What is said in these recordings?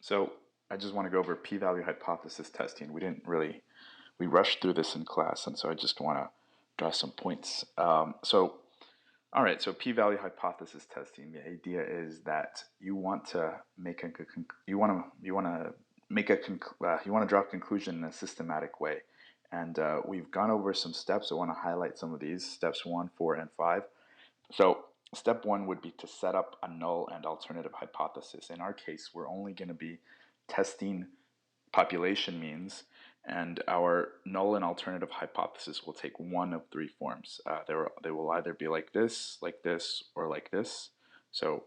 So I just want to go over p-value hypothesis testing. We rushed through this in class, and so I just want to draw some points. All right, so p-value hypothesis testing. The idea is that you want to make a you want to make a you want to draw a conclusion in a systematic way, and we've gone over some steps. I want to highlight some of these steps 1, 4, and 5. So step one would be to set up a null and alternative hypothesis. In our case, we're only going to be testing population means, and our null and alternative hypothesis will take one of three forms. They will either be like this, or like this. So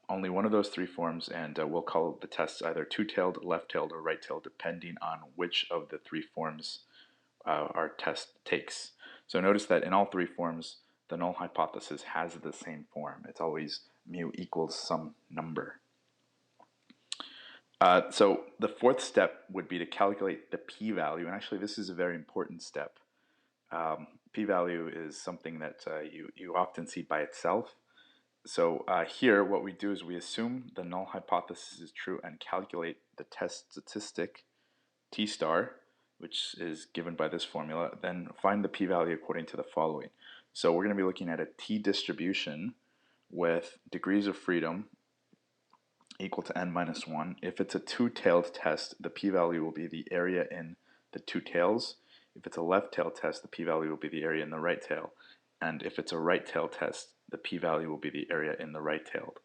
only one of those three forms, and we'll call the tests either two-tailed, left-tailed, or right-tailed, depending on which of the three forms our test takes. So notice that in all three forms, the null hypothesis has the same form. It's always mu equals some number. So the fourth step would be to calculate the p-value, and actually this is a very important step. P-value is something that you often see by itself. So here what we do is we assume the null hypothesis is true and calculate the test statistic t star, which is given by this formula, then find the p-value according to the following. So we're going to be looking at a t-distribution with degrees of freedom equal to n minus 1. If it's a two-tailed test, the p-value will be the area in the two tails. If it's a left-tailed test, the p-value will be the area in the right tail. And if it's a right-tailed test, the p-value will be the area in the right-tailed.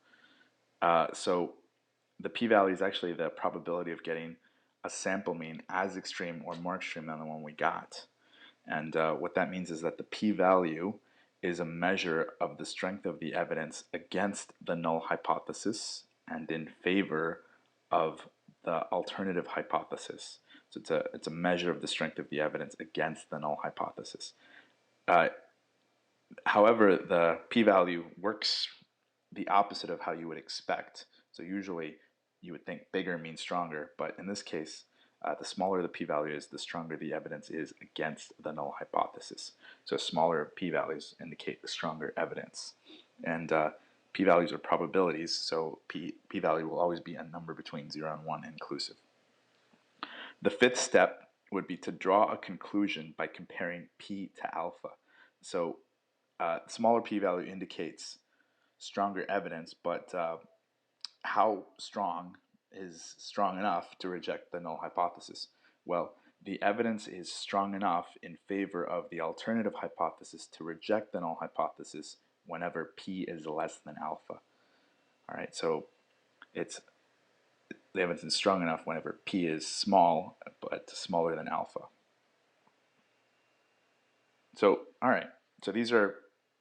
So the p-value is actually the probability of getting a sample mean as extreme or more extreme than the one we got. And what that means is that the p-value is a measure of the strength of the evidence against the null hypothesis and in favor of the alternative hypothesis. So it's a measure of the strength of the evidence against the null hypothesis. However, the p-value works the opposite of how you would expect. So usually you would think bigger means stronger, but in this case, the smaller the p-value is, the stronger the evidence is against the null hypothesis. So smaller p-values indicate the stronger evidence. And p-values are probabilities, so p-value will always be a number between 0 and 1 inclusive. The fifth step would be to draw a conclusion by comparing p to alpha. So smaller p-value indicates stronger evidence, but how strong is strong enough to reject the null hypothesis? Well, the evidence is strong enough in favor of the alternative hypothesis to reject the null hypothesis whenever p is less than alpha. All right, so it's the evidence is strong enough whenever p is small, but smaller than alpha. So, all right, so these are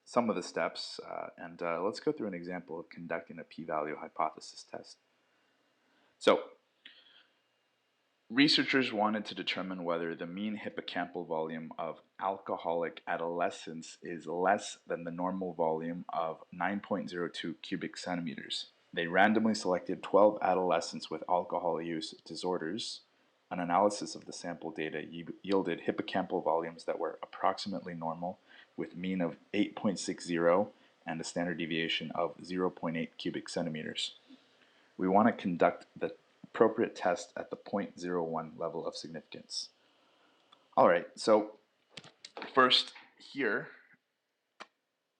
some of the steps, and let's go through an example of conducting a p-value hypothesis test. So, researchers wanted to determine whether the mean hippocampal volume of alcoholic adolescents is less than the normal volume of 9.02 cubic centimeters. They randomly selected 12 adolescents with alcohol use disorders. An analysis of the sample data yielded hippocampal volumes that were approximately normal, with mean of 8.60 and a standard deviation of 0.8 cubic centimeters. We want to conduct the appropriate test at the 0.01 level of significance. All right, so first here,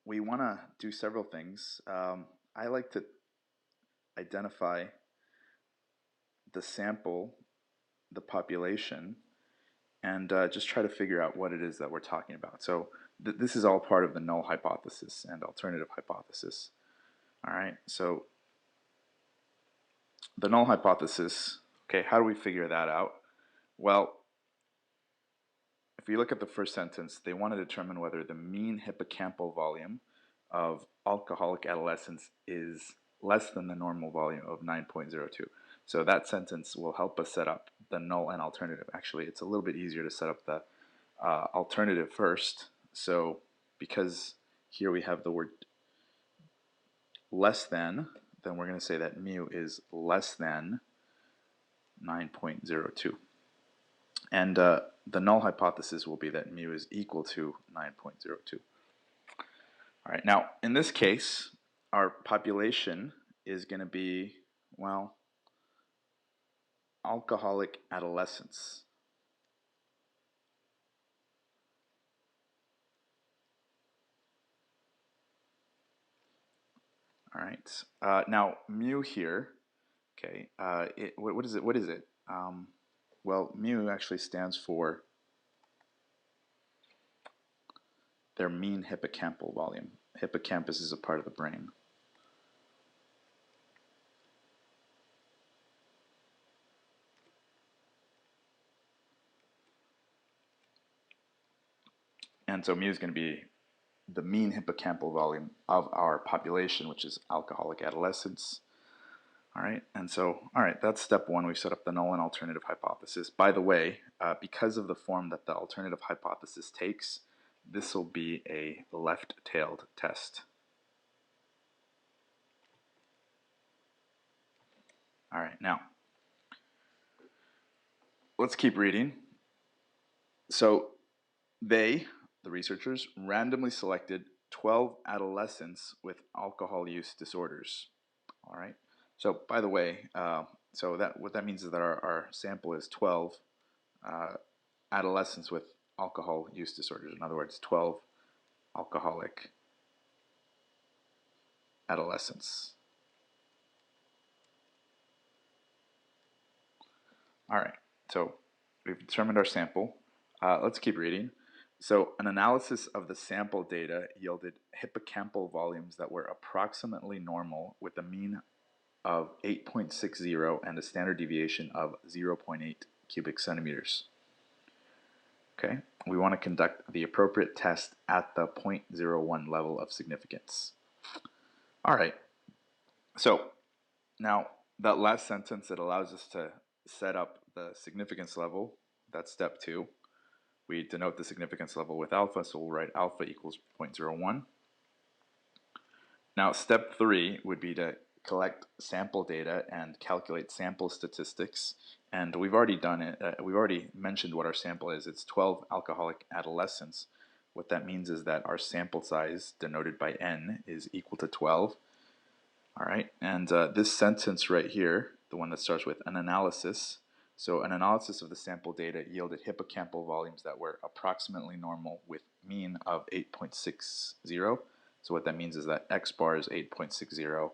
we want to do several things. I like to identify the sample, the population, and just try to figure out what it is that we're talking about. So this is all part of the null hypothesis and alternative hypothesis. All right, so the null hypothesis, okay, how do we figure that out? Well, if you look at the first sentence, they want to determine whether the mean hippocampal volume of alcoholic adolescents is less than the normal volume of 9.02. So that sentence will help us set up the null and alternative. Actually, it's a little bit easier to set up the alternative first. So because here we have the word less than, then we're going to say that mu is less than 9.02. And the null hypothesis will be that mu is equal to 9.02. All right, now in this case, our population is going to be, well, alcoholic adolescence. All right. Now mu here. Okay. What is it? What is it? Well, mu actually stands for their mean hippocampal volume. Hippocampus is a part of the brain. And so mu is going to be the mean hippocampal volume of our population, which is alcoholic adolescents. All right, and so, all right, that's step one. We've set up the null and alternative hypothesis. By the way, because of the form that the alternative hypothesis takes, this will be a left-tailed test. All right, now, let's keep reading. So they, the researchers, randomly selected 12 adolescents with alcohol use disorders. All right. So by the way, so that what that means is that our sample is 12 adolescents with alcohol use disorders. In other words, 12 alcoholic adolescents. All right. So we've determined our sample. Let's keep reading. So an analysis of the sample data yielded hippocampal volumes that were approximately normal with a mean of 8.60 and a standard deviation of 0.8 cubic centimeters. Okay, we want to conduct the appropriate test at the 0.01 level of significance. All right, so now that last sentence that allows us to set up the significance level, that's step two. We denote the significance level with alpha, so we'll write alpha equals 0.01. Now step three would be to collect sample data and calculate sample statistics. And we've already done it. We've already mentioned what our sample is. It's 12 alcoholic adolescents. What that means is that our sample size, denoted by n, is equal to 12. All right, and this sentence right here, the one that starts with an analysis. So an analysis of the sample data yielded hippocampal volumes that were approximately normal with mean of 8.60. So what that means is that x bar is 8.60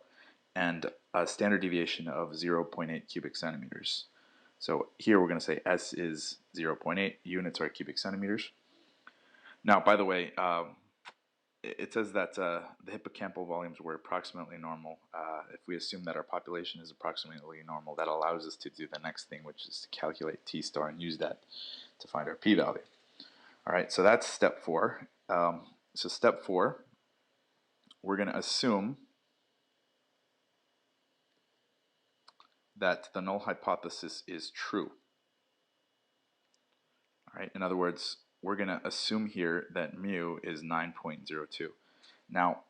and a standard deviation of 0.8 cubic centimeters. So here we're going to say S is 0.8, units are cubic centimeters. Now, by the way, it says that the hippocampal volumes were approximately normal. If we assume that our population is approximately normal, that allows us to do the next thing, which is to calculate t star and use that to find our p-value. All right, so that's step four. So step four, we're going to assume that the null hypothesis is true. All right, in other words, we're going to assume here that mu is 9.02. Now,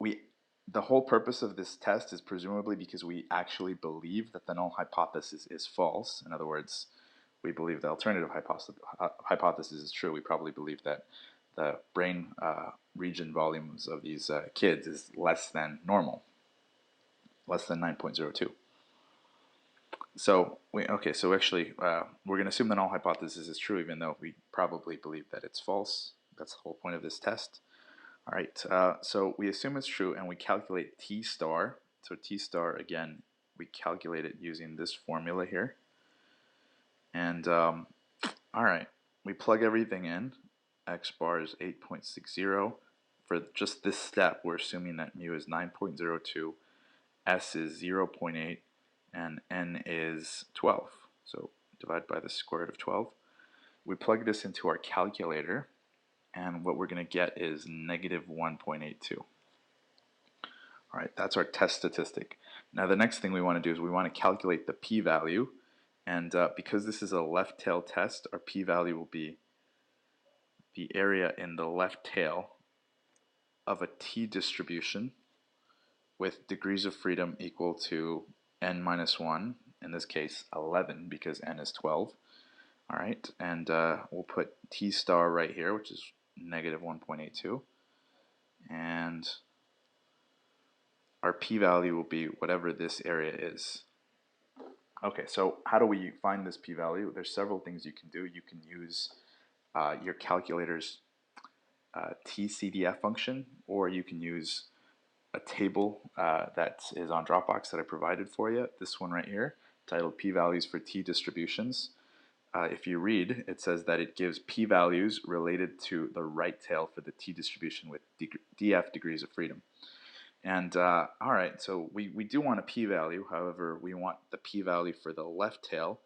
the whole purpose of this test is presumably because we actually believe that the null hypothesis is false. In other words, we believe the alternative hypothesis is true. We probably believe that the brain region volumes of these kids is less than normal, less than 9.02. So actually we're going to assume the null hypothesis is true, even though we probably believe that it's false. That's the whole point of this test. All right, so we assume it's true, and we calculate t star. So t star, again, we calculate it using this formula here. And all right, we plug everything in. X bar is 8.60. For just this step, we're assuming that mu is 9.02, S is 0.8, and n is 12. So divide by the square root of 12. We plug this into our calculator, and what we're going to get is negative 1.82. All right, that's our test statistic. Now the next thing we want to do is we want to calculate the p-value, and because this is a left tail test, our p-value will be the area in the left tail of a t distribution with degrees of freedom equal to n minus 1, in this case 11 because n is 12. All right, and we'll put t star right here, which is negative 1.82, and our p-value will be whatever this area is. Okay, so how do we find this p-value? There's several things you can do. You can use your calculator's TCDF function, or you can use a table that is on Dropbox that I provided for you. This one right here, titled p-values for t distributions. If you read, it says that it gives p-values related to the right tail for the t distribution with df degrees of freedom. And all right, so we do want a p-value. However, we want the p-value for the left tail.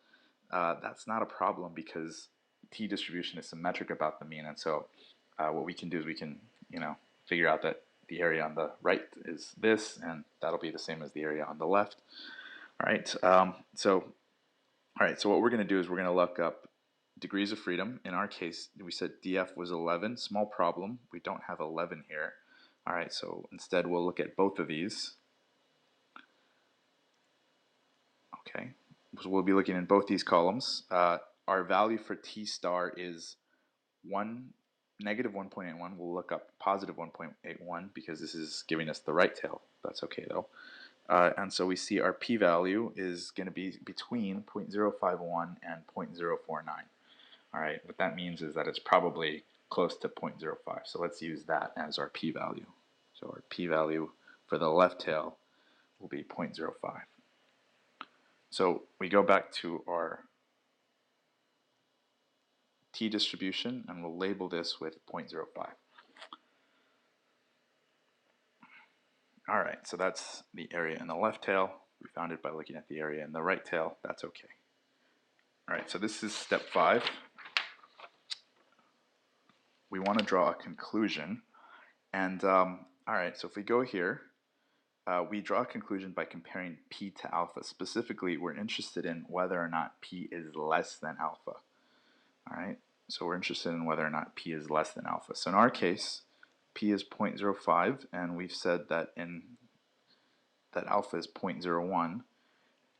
That's not a problem because t distribution is symmetric about the mean. And so what we can do is we can, figure out that the area on the right is this, and that'll be the same as the area on the left. All right, so what we're going to do is we're going to look up degrees of freedom. In our case, we said df was 11. Small problem. We don't have 11 here. All right, so instead we'll look at both of these. Okay, so we'll be looking in both these columns. Our value for t star is negative 1.81. We'll look up positive 1.81 because this is giving us the right tail. That's okay though. And so we see our p-value is going to be between 0.051 and 0.049. All right, what that means is that it's probably close to 0.05. So let's use that as our p-value. So our p-value for the left tail will be 0.05. So we go back to our t distribution and we'll label this with 0.05. All right, so that's the area in the left tail. We found it by looking at the area in the right tail. That's okay. All right, so this is step 5. We want to draw a conclusion. And all right, so if we go here, we draw a conclusion by comparing p to alpha. Specifically, we're interested in whether or not p is less than alpha. All right, so we're interested in whether or not p is less than alpha. So in our case, p is 0.05, and we've said that alpha is 0.01.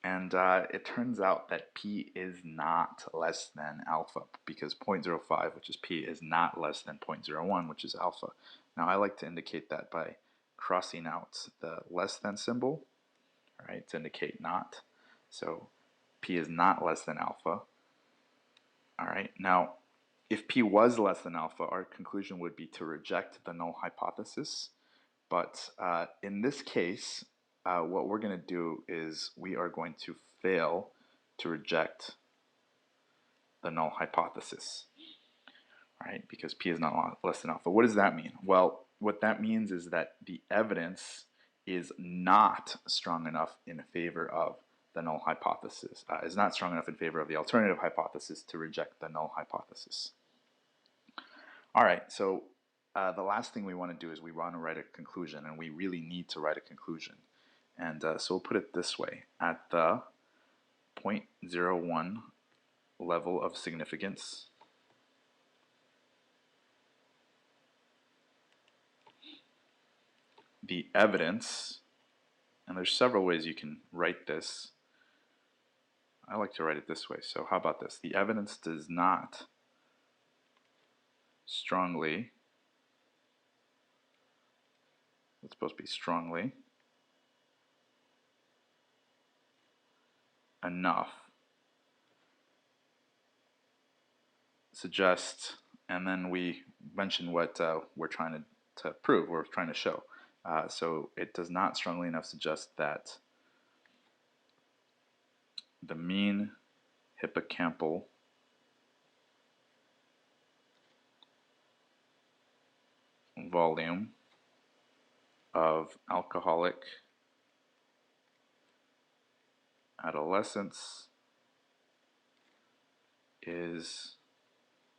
And it turns out that p is not less than alpha because 0.05, which is p, is not less than 0.01, which is alpha. Now I like to indicate that by crossing out the less than symbol, right, to indicate not. So p is not less than alpha. All right, now if p was less than alpha, our conclusion would be to reject the null hypothesis. But in this case, what we're going to do is we are going to fail to reject the null hypothesis, right? Because p is not less than alpha. What does that mean? Well, what that means is that the evidence is not strong enough in favor of the null hypothesis, is not strong enough in favor of the alternative hypothesis to reject the null hypothesis. All right, so the last thing we want to do is we want to write a conclusion, and we really need to write a conclusion. And so we'll put it this way. At the 0.01 level of significance, the evidence, and there's several ways you can write this. I like to write it this way. So how about this? The evidence does not strongly, it's supposed to be strongly, enough suggest, and then we mention what we're trying to prove, we're trying to show. So it does not strongly enough suggest that the mean hippocampal volume of alcoholic adolescents is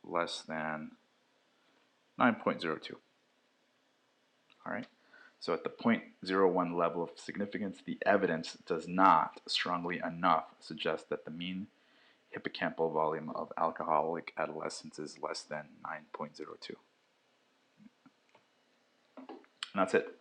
less than 9.02. All right. So at the 0.01 level of significance, the evidence does not strongly enough suggest that the mean hippocampal volume of alcoholic adolescents is less than 9.02. And that's it.